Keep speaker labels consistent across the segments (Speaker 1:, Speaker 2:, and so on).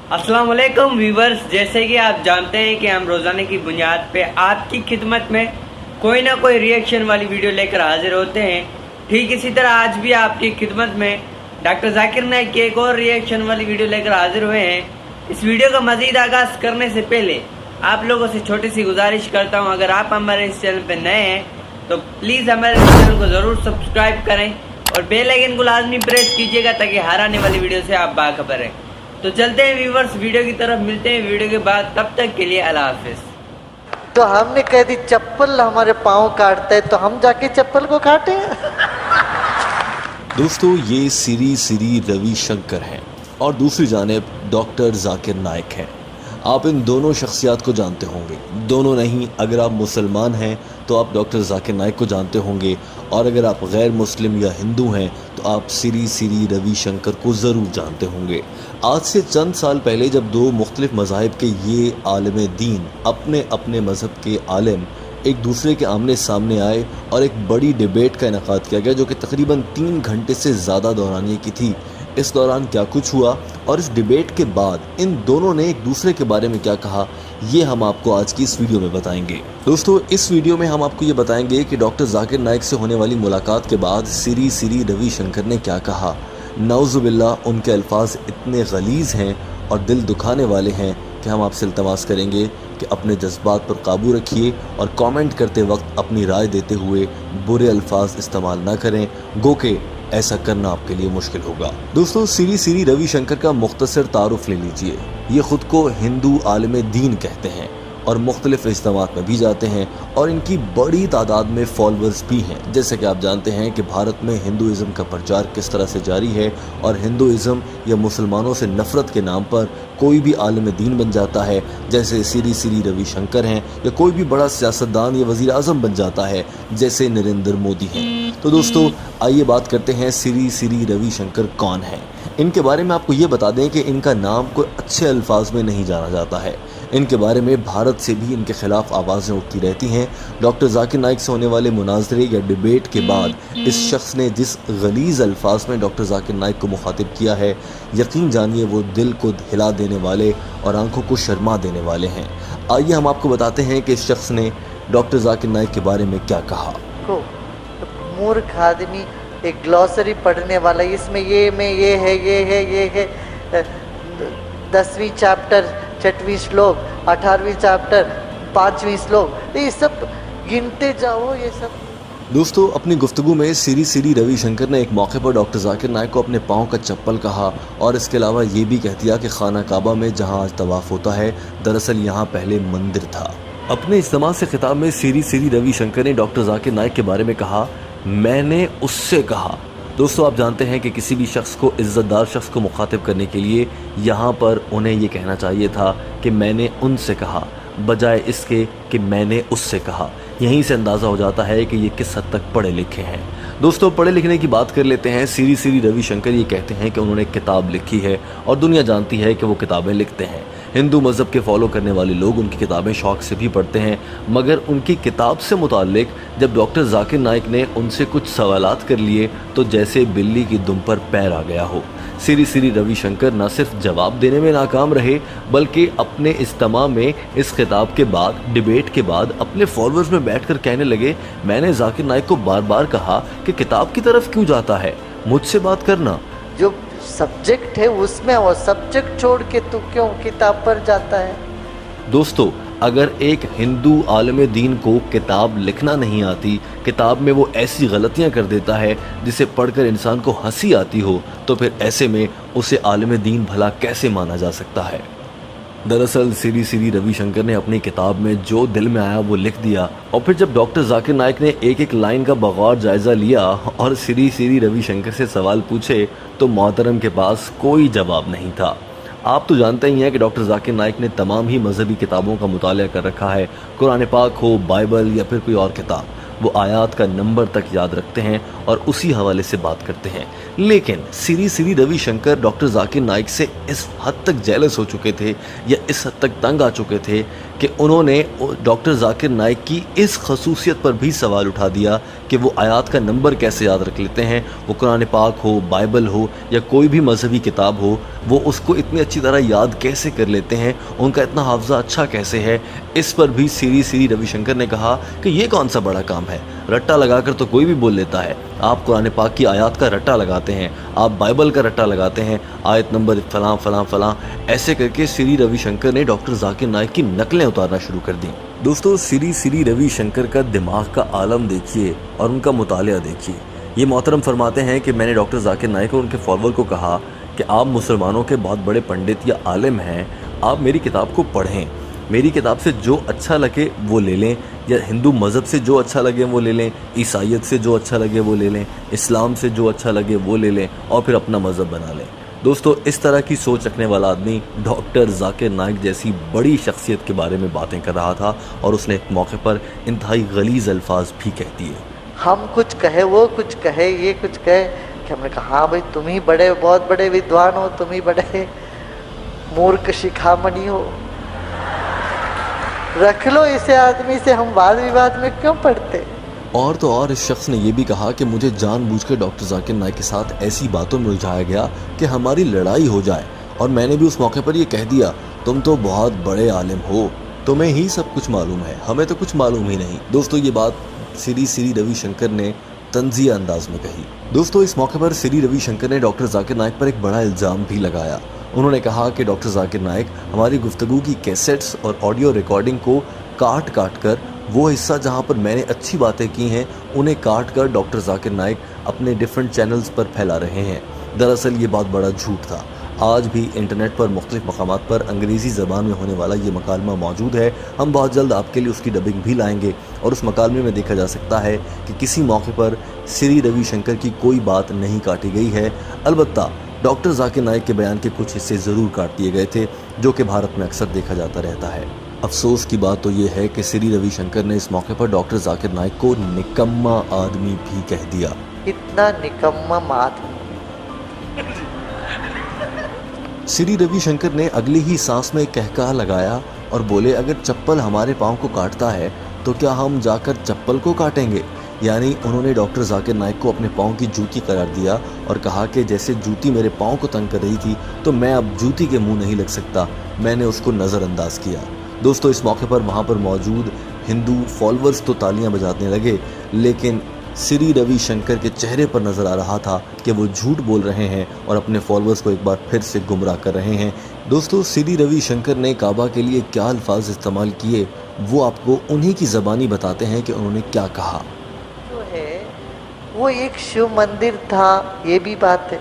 Speaker 1: अस्सलाम वालेकुम व्यूवर्स, जैसे कि आप जानते हैं कि हम रोज़ाना की बुनियाद पे आपकी खिदमत में कोई ना कोई रिएक्शन वाली वीडियो लेकर हाजिर होते हैं। ठीक इसी तरह आज भी आपकी खिदमत में डॉक्टर जाकिर नाइक की एक और रिएक्शन वाली वीडियो लेकर हाजिर हुए हैं। इस वीडियो का मज़ीद आगाज़ करने से पहले आप लोगों से छोटी सी गुजारिश करता हूँ, अगर आप हमारे इस चैनल पर नए हैं तो प्लीज़ हमारे चैनल को ज़रूर सब्सक्राइब करें और बेल आइकन को लाजमी प्रेस कीजिएगा ताकि हर आने वाली वीडियो से आप बाखबर रहें। तो चलते हैं व्यूवर्स वीडियो की तरफ, मिलते हैं वीडियो के बाद, तब तक के लिए अल्लाह हाफिज।
Speaker 2: तो हमने कह दी चप्पल हमारे पाँव काटते है तो हम जाके चप्पल को काटे।
Speaker 3: दोस्तों, ये सिरी रविशंकर हैं और दूसरी जानिब डॉक्टर जाकिर नाइक हैं। आप इन दोनों शख्सियात को जानते होंगे। दोनों नहीं, अगर आप मुसलमान हैं तो आप डॉक्टर जाकिर नाइक को जानते होंगे, और अगर आप गैर मुस्लिम या हिंदू हैं तो आप सिरी रविशंकर को ज़रूर जानते होंगे। आज से चंद साल पहले जब दो मुख्तलिफ मज़ाहिब के ये आलिम दीन, अपने अपने मज़हब के आलिम, एक दूसरे के आमने सामने आए और एक बड़ी डिबेट का इनेकाद किया गया जो कि तकरीबन 3 घंटे से ज़्यादा दौरानिए की थी। इस दौरान क्या कुछ हुआ और इस डिबेट के बाद इन दोनों ने एक दूसरे के बारे में क्या कहा, ये हम आपको आज की इस वीडियो में बताएंगे। दोस्तों, इस वीडियो में हम आपको ये बताएंगे कि डॉक्टर जाकिर नाइक से होने वाली मुलाकात के बाद सिरी रविशंकर ने क्या कहा। नाउज़ुबिल्लाह, उनके अल्फाज इतने गलीज़ हैं और दिल दुखाने वाले हैं कि हम आपसे इल्तमास करेंगे कि अपने जज्बात पर काबू रखिए और कमेंट करते वक्त अपनी राय देते हुए बुरे अल्फाज इस्तेमाल ना करें, गो के ऐसा करना आपके लिए मुश्किल होगा। दोस्तों, सिरी रविशंकर का मुख्तसर तारुफ ले लीजिए। ये ख़ुद को हिंदू आलिम दीन कहते हैं और मुख्तलिफ इज्तिमात में भी जाते हैं और इनकी बड़ी तादाद में फॉलोअर्स भी हैं। जैसे कि आप जानते हैं कि भारत में हिंदुइज़्म का प्रचार किस तरह से जारी है और हिंदुइज़्म या मुसलमानों से नफ़रत के नाम पर कोई भी आलिम दीन बन जाता है, जैसे सिरी रविशंकर हैं, या कोई भी बड़ा सियासतदान या वज़ीर आज़म बन जाता है जैसे नरेंद्र मोदी हैं। तो दोस्तों, आइए बात करते हैं सिरी रविशंकर कौन है। इनके बारे में आपको ये बता दें कि इनका नाम कोई अच्छे अल्फाज में नहीं जाना जाता है। इनके बारे में भारत से भी इनके खिलाफ आवाज़ें उठती रहती हैं। डॉक्टर जाकिर नाइक से होने वाले मुनाजरे या डिबेट के बाद इस शख्स ने जिस गलीज़ अल्फाज में डॉक्टर जाकिर नाइक को मुखातिब किया है, यकीन जानिए वो दिल को हिला देने वाले और आंखों को शर्मा देने वाले हैं। आइए हम आपको बताते हैं कि इस शख्स ने डॉक्टर जाकिर नाइक के बारे में क्या कहा।
Speaker 2: मूर्ख आदमी एक ग्लॉसरी पढ़ने वाला, इसमें ये में ये है 10वीं चैप्टर 6वीं श्लोक, 18वीं चैप्टर 5वीं श्लोक, ये सब गिनते जाओ। ये सब
Speaker 3: दोस्तों, अपनी गुफ्तगू में सिरी रविशंकर ने एक मौके पर डॉक्टर जाकिर नाइक को अपने पाँव का चप्पल कहा और इसके अलावा ये भी कह दिया कि खाना काबा में जहाँ आज तवाफ़ होता है, दरअसल यहाँ पहले मंदिर था। अपने इज्तिमा से खिताब में सिरी रविशंकर ने डॉक्टर जाकिर नाइक के बारे में कहा, मैंने उससे कहा। दोस्तों, आप जानते हैं कि किसी भी शख्स को, इज़्ज़तदार शख्स को मुखातिब करने के लिए यहाँ पर उन्हें ये कहना चाहिए था कि मैंने उनसे कहा, बजाय इसके कि मैंने उससे कहा। यहीं से अंदाज़ा हो जाता है कि ये किस हद तक पढ़े लिखे हैं। दोस्तों, पढ़े लिखने की बात कर लेते हैं। सिरी रविशंकर ये कहते हैं कि उन्होंने किताब लिखी है और दुनिया जानती है कि वो किताबें लिखते हैं। हिंदू मज़हब के फॉलो करने वाले लोग उनकी किताबें शौक़ से भी पढ़ते हैं, मगर उनकी किताब से मुताल्लिक जब डॉक्टर जाकिर नाइक ने उनसे कुछ सवालात कर लिए तो जैसे बिल्ली की दुम पर पैर आ गया हो। सिरी रविशंकर न सिर्फ जवाब देने में नाकाम रहे, बल्कि अपने इज्तिमा में इस खिताब के बाद, डिबेट के बाद, अपने फॉलोअर्स में बैठकर कहने लगे, मैंने जाकिर नाइक को बार बार कहा कि किताब की तरफ क्यों जाता है, मुझसे बात करना।
Speaker 2: जो सब्जेक्ट है उसमें, और सब्जेक्ट छोड़ के तू क्यों किताब पर जाता है।
Speaker 3: दोस्तों, अगर एक हिंदू आलिम दीन को किताब लिखना नहीं आती, किताब में वो ऐसी गलतियां कर देता है जिसे पढ़कर इंसान को हंसी आती हो, तो फिर ऐसे में उसे आलिम दीन भला कैसे माना जा सकता है। दरअसल सिरी रविशंकर ने अपनी किताब में जो दिल में आया वो लिख दिया, और फिर जब डॉक्टर जाकिर नाइक ने एक एक लाइन का बगौर जायज़ा लिया और सिरी रविशंकर से सवाल पूछे तो मोहतरम के पास कोई जवाब नहीं था। आप तो जानते ही हैं कि डॉक्टर जाकिर नाइक ने तमाम ही मजहबी किताबों का मुताला कर रखा है। कुरान पाक हो, बाइबल या फिर कोई और किताब, वो आयात का नंबर तक याद रखते हैं और उसी हवाले से बात करते हैं। लेकिन श्री रविशंकर डॉक्टर जाकिर नाइक से इस हद तक जेलस हो चुके थे या इस हद तक तंग आ चुके थे कि उन्होंने डॉक्टर जाकिर नाइक की इस खसूसियत पर भी सवाल उठा दिया कि वो आयात का नंबर कैसे याद रख लेते हैं। वो कुरान पाक हो, बाइबल हो या कोई भी मजहबी किताब हो, वो उसको इतनी अच्छी तरह याद कैसे कर लेते हैं, उनका इतना हाफजा अच्छा कैसे है। इस पर भी श्री रविशंकर ने कहा कि ये कौन सा बड़ा काम है, रट्टा लगाकर तो कोई भी बोल लेता है। आप कुरान पाक की आयत का रट्टा लगाते हैं, आप बाइबल का रट्टा लगाते हैं, आयत नंबर फलां फलां फलां, ऐसे करके श्री रविशंकर ने डॉक्टर जाकिर नाइक की नकलें उतारना शुरू कर दी। दोस्तों, श्री रविशंकर का दिमाग का आलम देखिए और उनका मुतालिया देखिए। ये मोहतरम फरमाते हैं कि मैंने डॉक्टर जाकिर नाइक और उनके फॉलोअर को कहा कि आप मुसलमानों के बहुत बड़े पंडित या आलिम हैं, आप मेरी किताब को पढ़ें, मेरी किताब से जो अच्छा लगे वो ले लें, या हिंदू मज़हब से जो अच्छा लगे वो ले लें, ईसाईयत से जो अच्छा लगे वो ले लें, इस्लाम से जो अच्छा लगे वो ले लें और फिर अपना मज़हब बना लें। दोस्तों, इस तरह की सोच रखने वाला आदमी डॉक्टर जाकिर नाइक जैसी बड़ी शख्सियत के बारे में बातें कर रहा था और उसने एक मौके पर इंतहाई गलीज़ अल्फाज भी कह दिए।
Speaker 2: हम कुछ कहे, वो कुछ कहे, ये कुछ कहे कि हमने कहा हाँ भाई तुम ही बड़े, बहुत बड़े विद्वान हो, तुम ही बड़े मूर्ख शिखामणि हो, रख लो इसे आदमी से, हम वाद विवाद में क्यों पड़ते।
Speaker 3: और तो और इस शख्स ने यह भी कहा कि मुझे जानबूझकर डॉक्टर जाकिर नाइक के साथ ऐसी बातों में उलझाया गया कि हमारी लड़ाई हो जाए, और मैंने भी उस मौके पर यह कह दिया तुम तो बहुत बड़े आलिम हो, तुम्हें ही सब कुछ मालूम है, हमें तो कुछ मालूम ही नहीं। दोस्तों, ये बात श्री रविशंकर ने तंजिया अंदाज में कही। दोस्तों, इस मौके पर श्री रविशंकर ने डॉक्टर जाकिर नाइक पर एक बड़ा इल्ज़ाम भी लगाया। उन्होंने कहा कि डॉक्टर जाकिर नाइक हमारी गुफ्तगू की कैसेट्स और ऑडियो रिकॉर्डिंग को काट कर वो हिस्सा जहां पर मैंने अच्छी बातें की हैं उन्हें काट कर डॉक्टर जाकिर नाइक अपने डिफरेंट चैनल्स पर फैला रहे हैं। दरअसल ये बहुत बड़ा झूठ था। आज भी इंटरनेट पर मुख्तलिफ मकामात पर अंग्रेज़ी ज़बान में होने वाला ये मकालमा मौजूद है। हम बहुत जल्द आपके लिए उसकी डबिंग भी लाएंगे और उस मकालमे में देखा जा सकता है कि किसी मौके पर श्री रविशंकर की कोई बात नहीं काटी गई है। अलबत्ता डॉक्टर जाकिर नाइक के बयान के कुछ हिस्से ज़रूर काट दिए गए थे, जो कि भारत में अक्सर देखा जाता रहता है। अफसोस की बात तो ये है कि श्री रविशंकर ने इस मौके पर डॉक्टर जाकिर नाइक को निकम्मा आदमी भी कह दिया।
Speaker 2: इतना निकम्मा आदमी।
Speaker 3: श्री रविशंकर ने अगली ही सांस में कहका लगाया और बोले, अगर चप्पल हमारे पाँव को काटता है तो क्या हम जाकर चप्पल को काटेंगे। यानी उन्होंने डॉक्टर जाकिर नाइक को अपने पाँव की जूती करार दिया और कहा कि जैसे जूती मेरे पाँव को तंग कर रही थी तो मैं अब जूती के मुंह नहीं लग सकता, मैंने उसको नज़रअंदाज किया। दोस्तों, इस मौके पर वहाँ पर मौजूद हिंदू फॉलोअर्स तो तालियां बजाने लगे, लेकिन श्री रविशंकर के चेहरे पर नज़र आ रहा था कि वो झूठ बोल रहे हैं और अपने फॉलोअर्स को एक बार फिर से गुमराह कर रहे हैं। दोस्तों, श्री रविशंकर ने काबा के लिए क्या अल्फाज इस्तेमाल किए वो आपको उन्हीं की ज़बानी बताते हैं कि उन्होंने क्या कहा।
Speaker 2: जो है वो एक शिव मंदिर था, ये भी बात है।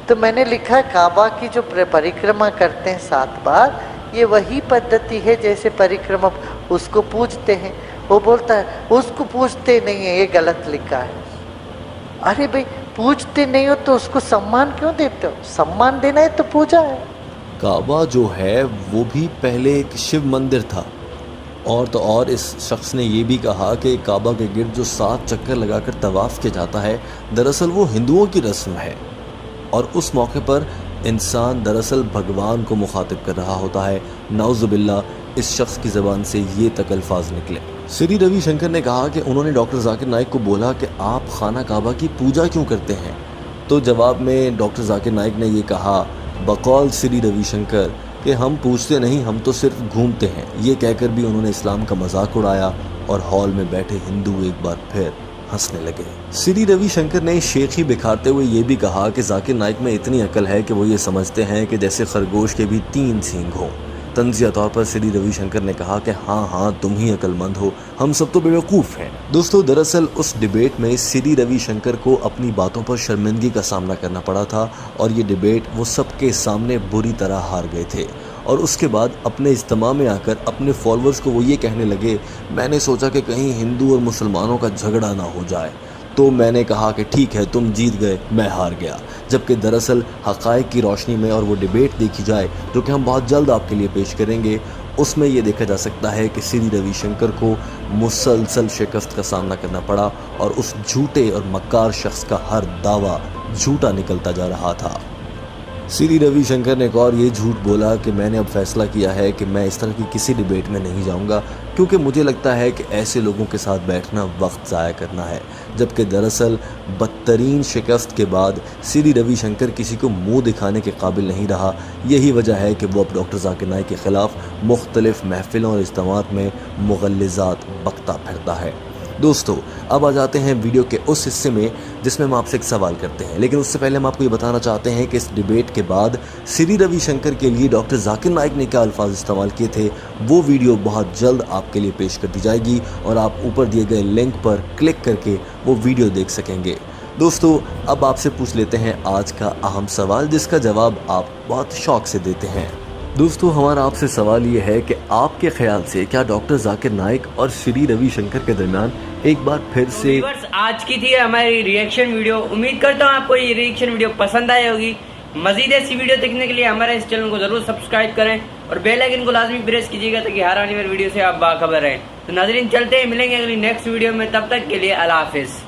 Speaker 2: तो मैंने लिखा काबा की जो परिक्रमा करते हैं 7 बार, ये वही पद्धति है जैसे परिक्रमा उसको पूजते हैं। वो बोलता है उसको पूजते नहीं है, ये गलत लिखा है। अरे भाई, पूजते नहीं हो तो उसको सम्मान क्यों देते हो? सम्मान देना है तो पूजा है।
Speaker 3: काबा जो है वो भी पहले एक शिव मंदिर था। और तो और इस शख्स ने ये भी कहा कि काबा के गिर्द जो 7 चक्कर लगाकर तवाफ़ किया जाता है, दरअसल वो हिंदुओं की रस्म है और उस मौके पर इंसान दरअसल भगवान को मुखातिब कर रहा होता है। नाउज़ुबिल्लाह, इस शख्स की ज़बान से ये तक अल्फाज निकले। श्री रविशंकर ने कहा कि उन्होंने डॉक्टर जाकिर नाइक को बोला कि आप खाना काबा की पूजा क्यों करते हैं। तो जवाब में डॉक्टर जाकिर नाइक ने ये कहा बकौल श्री रविशंकर कि हम पूछते नहीं, हम तो सिर्फ घूमते हैं। ये कहकर भी उन्होंने इस्लाम का मजाक उड़ाया और हॉल में बैठे हिंदू एक बार फिर हंसने लगे। श्री रविशंकर ने शेखी बिखारते हुए ये भी कहा कि जाकिर नाइक में इतनी अकल है कि वो ये समझते हैं कि जैसे खरगोश के भी 3 सींग हों। तंजिया तौर पर श्री रविशंकर ने कहा कि हाँ तुम ही अक्लमंद हो, हम सब तो बेवकूफ़ हैं। दोस्तों, दरअसल उस डिबेट में श्री रविशंकर को अपनी बातों पर शर्मिंदगी का सामना करना पड़ा था और ये डिबेट वो सबके सामने बुरी तरह हार गए थे। और उसके बाद अपने इज्तिमा में आकर अपने फॉलोअर्स को वो ये कहने लगे, मैंने सोचा कि कहीं हिंदू और मुसलमानों का झगड़ा ना हो जाए, तो मैंने कहा कि ठीक है तुम जीत गए, मैं हार गया। जबकि दरअसल हक़ाइक़ की रोशनी में और वो डिबेट देखी जाए जो कि हम बहुत जल्द आपके लिए पेश करेंगे, उसमें ये देखा जा सकता है कि श्री रविशंकर को मुसलसल शिकस्त का सामना करना पड़ा और उस झूठे और मक्कार शख्स का हर दावा झूठा निकलता जा रहा था। श्री रविशंकर ने एक और ये झूठ बोला कि मैंने अब फैसला किया है कि मैं इस तरह की किसी डिबेट में नहीं जाऊंगा, क्योंकि मुझे लगता है कि ऐसे लोगों के साथ बैठना वक्त ज़ाया करना है। जबकि दरअसल बदतरीन शिकस्त के बाद श्री रविशंकर किसी को मुंह दिखाने के काबिल नहीं रहा। यही वजह है कि वो अब डॉक्टर जाकिर नाइक के ख़िलाफ़ मुख्तलिफ़ महफिलों और इज्तिमात में मुग़ल्लिज़ात बकता फिरता है। दोस्तों, अब आ जाते हैं वीडियो के उस हिस्से में जिसमें हम आपसे एक सवाल करते हैं, लेकिन उससे पहले हम आपको ये बताना चाहते हैं कि इस डिबेट के बाद श्री रविशंकर के लिए डॉक्टर जाकिर नाइक ने क्या अल्फाज इस्तेमाल किए थे, वो वीडियो बहुत जल्द आपके लिए पेश कर दी जाएगी और आप ऊपर दिए गए लिंक पर क्लिक करके वो वीडियो देख सकेंगे। दोस्तों, अब आपसे पूछ लेते हैं आज का अहम सवाल, जिसका जवाब आप बहुत शौक से देते हैं। दोस्तों, हमारा आपसे सवाल ये है कि आपके ख्याल से क्या डॉक्टर जाकिर नाइक और श्री रविशंकर के दरमियान एक बार फिर से
Speaker 1: व्यूअर्स, आज की थी हमारी रिएक्शन वीडियो। उम्मीद करता हूँ आपको ये रिएक्शन वीडियो पसंद आई होगी। मजीद ऐसी वीडियो देखने के लिए हमारे इस चैनल को जरूर सब्सक्राइब करें और बेल आइकन को लाजमी प्रेस कीजिएगा ताकि हर आने वाली वीडियो से आप बाखबर रहें। तो नाज़रीन, चलते हैं, मिलेंगे अगली नेक्स्ट वीडियो में। तब तक के लिए अल्लाह हाफिज़।